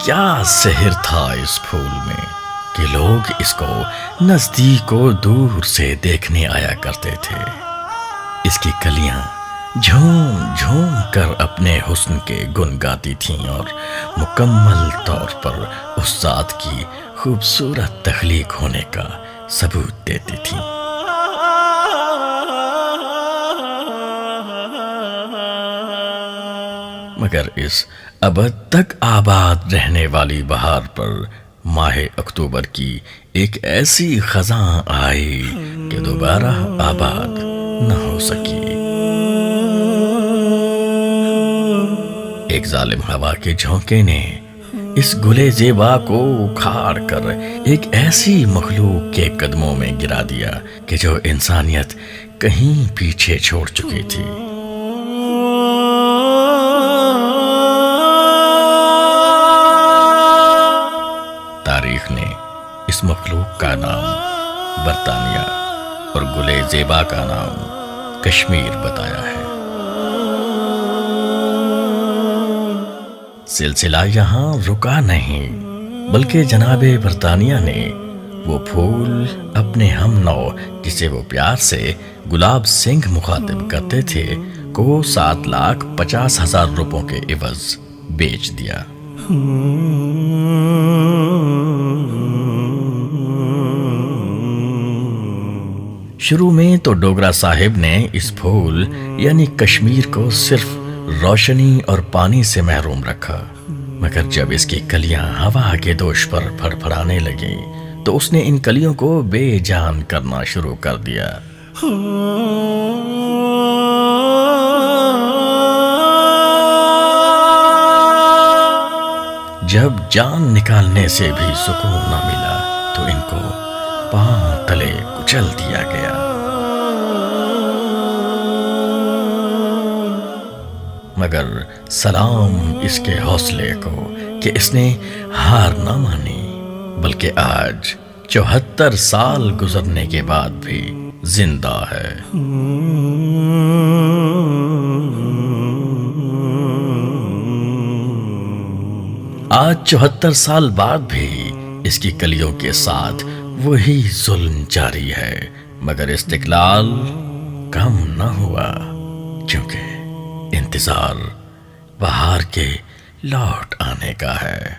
کیا سحر تھا اس پھول میں کہ لوگ اس کو نزدیک و دور سے دیکھنے آیا کرتے تھے۔ اس کی کلیاں جھوم جھوم کر اپنے حسن کے گن گاتی تھیں اور مکمل طور پر اس ذات کی خوبصورت تخلیق ہونے کا ثبوت دیتی تھیں۔ مگر اس ابد تک آباد رہنے والی بہار پر ماہ اکتوبر کی ایک ایسی خزاں آئی کہ دوبارہ آباد نہ ہو سکی۔ ایک ظالم ہوا کے جھونکے نے اس گلے زیبا کو اکھاڑ کر ایک ایسی مخلوق کے قدموں میں گرا دیا کہ جو انسانیت کہیں پیچھے چھوڑ چکی تھی۔ تاریخ نے اس مخلوق کا نام برطانیہ اور گلے زیبا کا نام کشمیر بتایا ہے۔ سلسلہ یہاں رکا نہیں، بلکہ جناب برطانیہ نے وہ پھول اپنے ہم نو جسے وہ پیار سے گلاب سنگھ مخاطب کرتے تھے کو 7,50,000 روپوں کے عوض بیچ دیا۔ شروع میں تو ڈوگرا صاحب نے اس پھول یعنی کشمیر کو صرف روشنی اور پانی سے محروم رکھا، مگر جب اس کی کلیاں ہوا کے دوش پر پھڑ پھڑانے لگیں تو اس نے ان کلیوں کو بے جان کرنا شروع کر دیا۔ جب جان نکالنے سے بھی سکون نہ ملا تو ان کو پاؤں تلے کچل دیا گیا۔ مگر سلام اس کے حوصلے کو کہ اس نے ہار نہ مانی، بلکہ آج 74 سال گزرنے کے بعد بھی زندہ ہے۔ آج 74 سال بعد بھی اس کی کلیوں کے ساتھ وہی ظلم جاری ہے، مگر استقلال کم نہ ہوا، کیونکہ انتظار بہار کے لوٹ آنے کا ہے۔